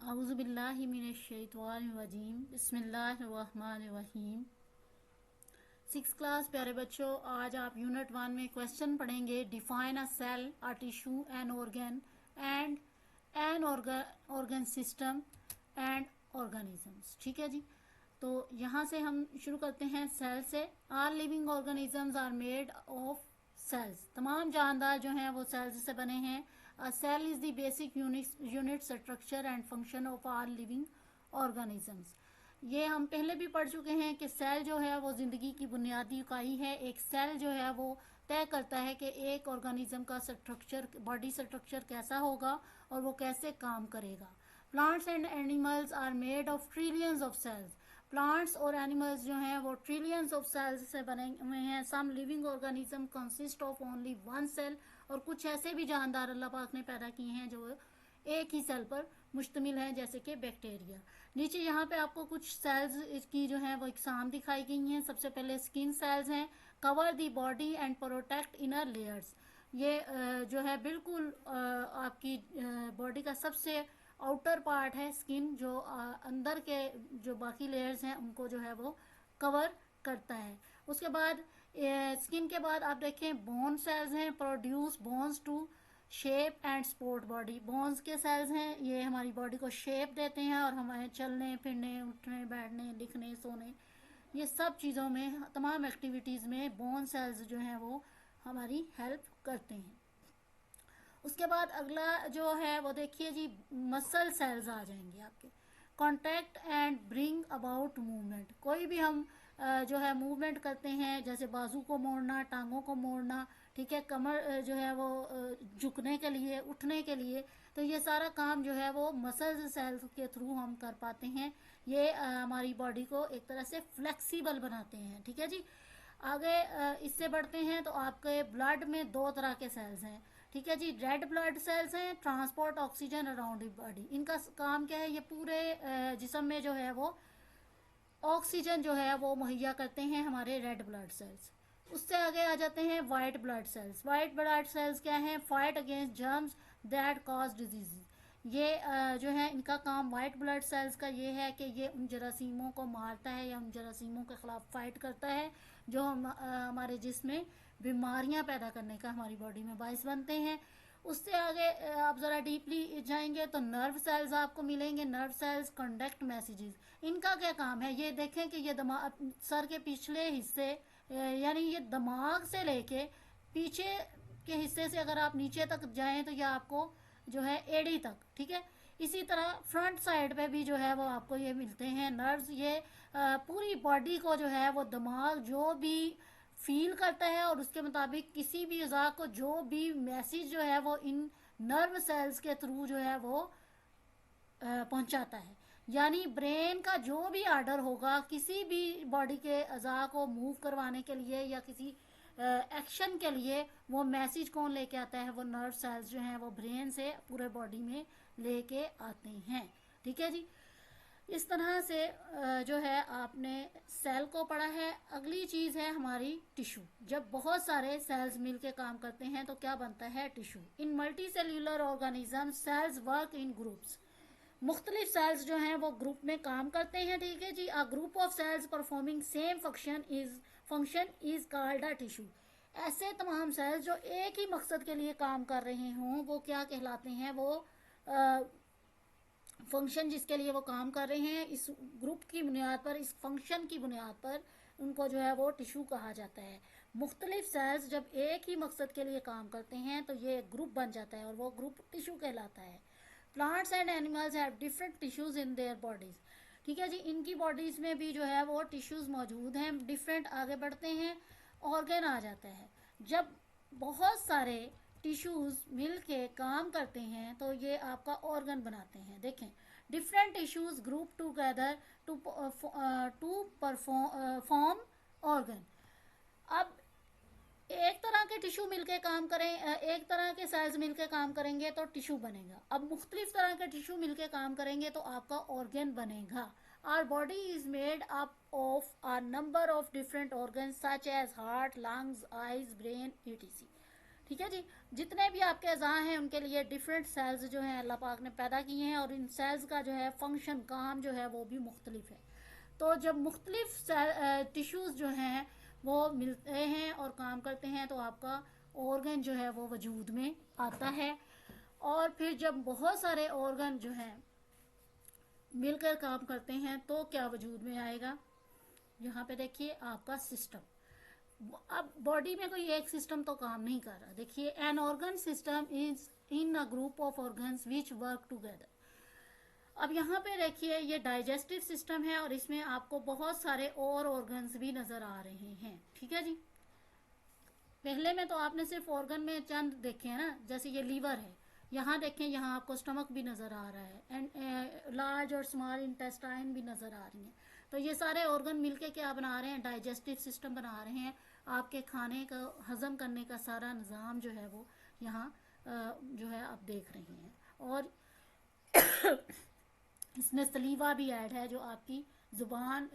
औज़ुबिल्लाहि मिनश्शैतानिर्रजीम बिस्मिल्लाहिर्रहमानिर्रहीम। 6th class प्यारे बच्चों, आज आप यूनिट 1 में क्वेश्चन पढ़ेंगे। Define a cell, a tissue, an organ and an organ system and organisms. ठीक है जी, तो यहाँ से हम शुरू करते हैं सेल से। All living organisms are made of cells. तमाम जानदार जो हैं वो सेल्स से बने हैं। A cell is the basic unit structure and function of all living organisms. ये हम पहले भी पढ़ चुके हैं कि सेल जो है वो ज़िंदगी की बुनियादी इकाई है। एक सेल जो है वो तय करता है कि एक ऑर्गेनिज्म का स्ट्रक्चर, बॉडी स्ट्रक्चर कैसा होगा और वो कैसे काम करेगा। Plants and animals are made of trillions of cells. Plants और एनिमल्स जो हैं वो ट्रिलियंस ऑफ सेल्स से बने हुए हैं। Some living organism consist of only one cell. और कुछ ऐसे भी जानदार अल्लाह पाक ने पैदा किए हैं जो एक ही सेल पर मुश्तमिल हैं, जैसे कि बैक्टीरिया। नीचे यहाँ पे आपको कुछ सेल्स की जो है वो इकसाम दिखाई गई हैं। सबसे पहले स्किन सेल्स हैं। Cover the body and protect inner layers. ये जो है बिल्कुल आपकी बॉडी का सबसे आउटर पार्ट है स्किन, जो अंदर के जो बाकी लेयर्स हैं उनको जो है वो कवर करता है। उसके बाद स्किन के बाद आप देखें बोन सेल्स हैं। Produce bones to shape and support body. Bones के सेल्स हैं, ये हमारी बॉडी को शेप देते हैं और हमारे चलने फिरने, उठने बैठने, लिखने, सोने, ये सब चीज़ों में, तमाम एक्टिविटीज़ में बोन सेल्स जो हैं वो हमारी हेल्प करते हैं। उसके बाद अगला जो है वो देखिए जी, मसल सेल्स आ जाएंगे आपके। Contact and bring about movement. कोई भी हम जो है मूवमेंट करते हैं, जैसे बाजू को मोड़ना, टांगों को मोड़ना, ठीक है, कमर जो है वो झुकने के लिए, उठने के लिए, तो ये सारा काम जो है वो मसल सेल्स के थ्रू हम कर पाते हैं। ये हमारी बॉडी को एक तरह से फ्लेक्सिबल बनाते हैं। ठीक है जी, आगे इससे बढ़ते हैं तो आपके ब्लड में दो तरह के सेल्स हैं। ठीक है जी, रेड ब्लड सेल्स हैं, transport oxygen around the body. इनका काम क्या है, ये पूरे जिस्म में जो है वो ऑक्सीजन जो है वो मुहैया करते हैं हमारे रेड ब्लड सेल्स। उससे आगे आ जाते हैं white blood cells. White blood cells क्या हैं, fight against germs that cause disease. ये जो है इनका काम वाइट ब्लड सेल्स का ये है कि ये उन जरासीमों को मारता है या उन जरासीमों के खिलाफ फाइट करता है जो हमारे जिस्म में बीमारियां पैदा करने का हमारी बॉडी में बायस बनते हैं। उससे आगे आप ज़रा डीपली जाएंगे तो नर्व सेल्स आपको मिलेंगे। Nerve cells conduct messages. इनका क्या काम है, ये देखें कि ये दिमाग, सर के पिछले हिस्से, यानी ये दिमाग से लेके पीछे के हिस्से से अगर आप नीचे तक जाएं तो ये आपको जो है एड़ी तक, ठीक है। इसी तरह फ्रंट साइड पे भी जो है वो आपको ये मिलते हैं नर्व्स। ये पूरी बॉडी को जो है वो दिमाग जो भी फील करता है और उसके मुताबिक किसी भी अज़ा को जो भी मैसेज जो है वो इन नर्व सेल्स के थ्रू जो है वो पहुंचाता है। यानी ब्रेन का जो भी आर्डर होगा किसी भी बॉडी के अज़ा को मूव करवाने के लिए या किसी एक्शन के लिए, वो मैसेज कौन लेके आता है, वो नर्व सेल्स जो हैं वो ब्रेन से पूरे बॉडी में लेके आते हैं। ठीक है जी, इस तरह से जो है आपने सेल को पढ़ा है। अगली चीज़ है हमारी टिश्यू। जब बहुत सारे सेल्स मिलके काम करते हैं तो क्या बनता है, tissue. In multi cellular organism sales work in groups. मुख्तलिफ सेल्स जो हैं वो ग्रुप में काम करते हैं। ठीक है जी, a group of cells performing same function is called a tissue. ऐसे तमाम सेल्स जो एक ही मकसद के लिए काम कर रहे हों वो क्या कहलाते हैं, वो फंक्शन जिसके लिए वो काम कर रहे हैं, इस ग्रुप की बुनियाद पर, इस फंक्शन की बुनियाद पर उनको जो है वो टिश्यू कहा जाता है। मुख्तलिफ सेल्स जब एक ही मकसद के लिए काम करते हैं तो ये ग्रुप बन जाता है और वो ग्रुप टिश्यू कहलाता है। Plants and animals have different tissues in their bodies. ठीक है जी, इनकी बॉडीज में भी जो है वो टिश्यूज मौजूद हैं, डिफरेंट। आगे बढ़ते हैं, ऑर्गन आ जाता है। जब बहुत सारे टिश्यूज मिल के काम करते हैं तो ये आपका ऑर्गन बनाते हैं। देखें, different tissues group together to form organ. अब एक तरह के टिश्यू मिलके काम करें, एक तरह के सेल्स मिलके काम करेंगे तो टिश्यू बनेगा। अब मुख्तलिफ तरह के टिश्यू मिलके काम करेंगे तो आपका ऑर्गन बनेगा। Our body is made up of a number of different organ such as heart, lungs, eyes, brain, etc। ठीक है जी। जितने भी आपके अज़ा हैं उनके लिए डिफरेंट सेल्स जो हैं अल्लाह पाक ने पैदा किए हैं, और इन सेल्स का जो है फंक्शन, काम जो है वो भी मुख्तलिफ है। तो जब मुख्तलिफ टिश्यूज़ जो हैं वो मिलते हैं और काम करते हैं तो आपका ऑर्गन जो है वो वजूद में आता है। और फिर जब बहुत सारे ऑर्गन जो हैं मिलकर काम करते हैं तो क्या वजूद में आएगा? यहाँ पे देखिए आपका सिस्टम। अब बॉडी में कोई एक सिस्टम तो काम नहीं कर रहा। देखिए, N organ system is in a group of organs which work together. अब यहाँ पे देखिए ये डाइजेस्टिव सिस्टम है और इसमें आपको बहुत सारे और ऑर्गन्स भी नजर आ रहे हैं। ठीक है जी। पहले में तो आपने सिर्फ ऑर्गन में चंद देखे हैं ना, जैसे ये लीवर है, यहाँ देखें, यहाँ आपको स्टमक भी नजर आ रहा है, एंड लार्ज और स्मॉल इंटेस्टाइन भी नजर आ रही हैं। तो ये सारे ऑर्गन मिलके क्या बना रहे हैं? डाइजेस्टिव सिस्टम बना रहे हैं। आपके खाने का हजम करने का सारा निज़ाम जो है वो यहाँ जो है आप देख रहे हैं। और इसमें सलीवा भी ऐड है जो आपकी जुबान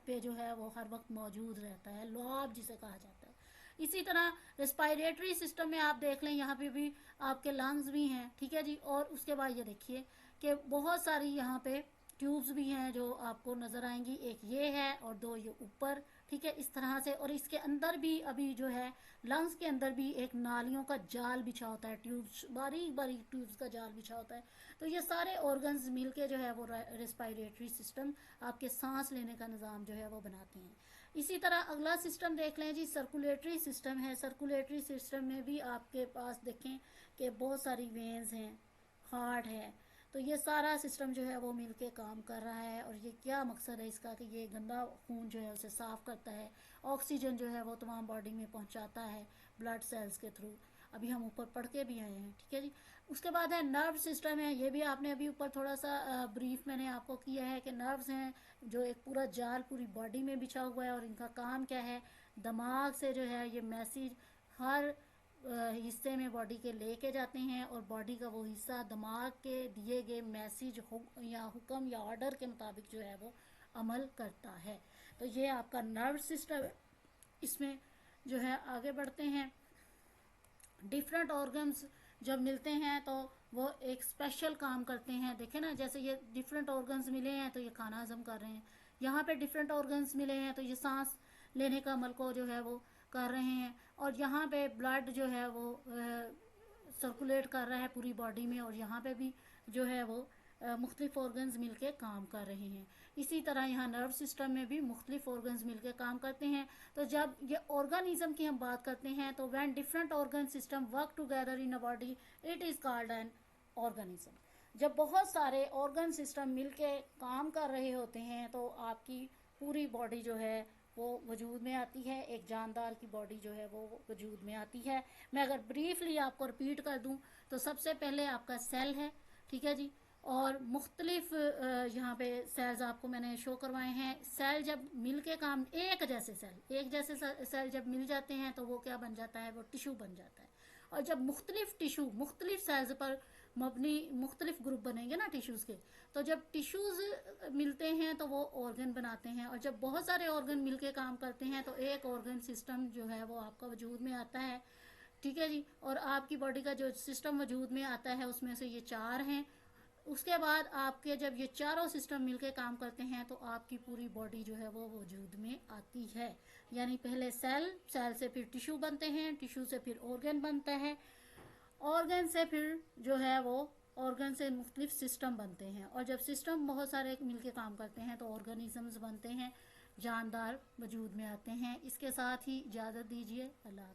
पे जो है वो हर वक्त मौजूद रहता है, लुआब जिसे कहा जाता है। इसी तरह रेस्पिरेटरी सिस्टम में आप देख लें, यहाँ पे भी आपके लंग्स भी हैं। ठीक है जी। और उसके बाद ये देखिए कि बहुत सारी यहाँ पे ट्यूब्स भी हैं जो आपको नज़र आएंगी। एक ये है और दो ये ऊपर। ठीक है, इस तरह से। और इसके अंदर भी अभी जो है लंग्स के अंदर भी एक नालियों का जाल बिछा होता है, ट्यूब्स, बारीक बारीक ट्यूब्स का जाल बिछा होता है। तो ये सारे ऑर्गन्स मिलके जो है वो रेस्पिरेटरी सिस्टम, आपके सांस लेने का निज़ाम जो है वो बनाते हैं। इसी तरह अगला सिस्टम देख लें जी, सर्कुलेटरी सिस्टम है। सर्कुलेटरी सिस्टम में भी आपके पास देखें कि बहुत सारी वेन्स हैं, हार्ट है। तो ये सारा सिस्टम जो है वो मिलके काम कर रहा है। और ये क्या मकसद है इसका कि ये गंदा खून जो है उसे साफ़ करता है, ऑक्सीजन जो है वो तमाम बॉडी में पहुंचाता है ब्लड सेल्स के थ्रू। अभी हम ऊपर पढ़ के भी आए हैं। ठीक है जी। उसके बाद है नर्व सिस्टम है। ये भी आपने अभी ऊपर थोड़ा सा ब्रीफ मैंने आपको किया है कि नर्व्स हैं जो एक पूरा जाल पूरी बॉडी में बिछा हुआ है। और इनका काम क्या है? दिमाग से जो है ये मैसेज हर हिस्से में बॉडी के लेके जाते हैं, और बॉडी का वो हिस्सा दिमाग के दिए गए मैसेज या हुक्म या ऑर्डर के मुताबिक जो है वो अमल करता है। तो ये आपका नर्व सिस्टम। इसमें जो है आगे बढ़ते हैं, डिफरेंट ऑर्गन्स जब मिलते हैं तो वो एक स्पेशल काम करते हैं। देखें ना, जैसे ये डिफरेंट ऑर्गन्स मिले हैं तो ये खाना हजम कर रहे हैं। यहाँ पे डिफरेंट ऑर्गन्स मिले हैं तो ये सांस लेने का अमल को जो है वो कर रहे हैं। और यहाँ पे ब्लड जो है वो सर्कुलेट कर रहा है पूरी बॉडी में। और यहाँ पे भी जो है वो मुख्तलिफ ऑर्गन्स मिलके काम कर रहे हैं। इसी तरह यहाँ नर्व सिस्टम में भी मुख्तलिफ ऑर्गन्स मिलके काम करते हैं। तो जब ये ऑर्गेनिज्म की हम बात करते हैं तो when different organ system work together in a body it is called an organism. जब बहुत सारे ऑर्गन सिस्टम मिलके काम कर रहे होते हैं तो आपकी पूरी बॉडी जो है वो वजूद में आती है, एक जानदार की बॉडी जो है वो वजूद में आती है। मैं अगर ब्रीफली आपको रिपीट कर दूं तो सबसे पहले आपका सेल है। ठीक है जी। और मुख्तलिफ यहाँ पे सेल्स आपको मैंने शो करवाए हैं। सेल जब मिल के काम, एक जैसे सेल जब मिल जाते हैं तो वो क्या बन जाता है? वो टिश्यू बन जाता है। और जब मुख्तलिफ टिश्यू मुख्तलिफ सेल्स पर मबनी मुख्तलिफ ग्रुप बनेंगे ना टिश्यूज़ के, तो जब टिश्यूज़ मिलते हैं तो वो ऑर्गन बनाते हैं। और जब बहुत सारे ऑर्गन मिलके काम करते हैं तो एक ऑर्गन सिस्टम जो है वो आपका वजूद में आता है। ठीक है जी। और आपकी बॉडी का जो सिस्टम वजूद में आता है उसमें से ये 4 हैं। उसके बाद आपके जब ये चारों सिस्टम मिलके काम करते हैं तो आपकी पूरी बॉडी जो है वो वजूद में आती है। यानी पहले सेल से फिर टिश्यू बनते हैं, टिश्यू से फिर ऑर्गन बनता है, ऑर्गन से फिर जो है वो ऑर्गन से मुख्तलिफ सिस्टम बनते हैं। और जब सिस्टम बहुत सारे मिलके काम करते हैं तो ऑर्गेनिजम्स बनते हैं, जानदार वजूद में आते हैं। इसके साथ ही इजाज़त दीजिए। अल्लाह।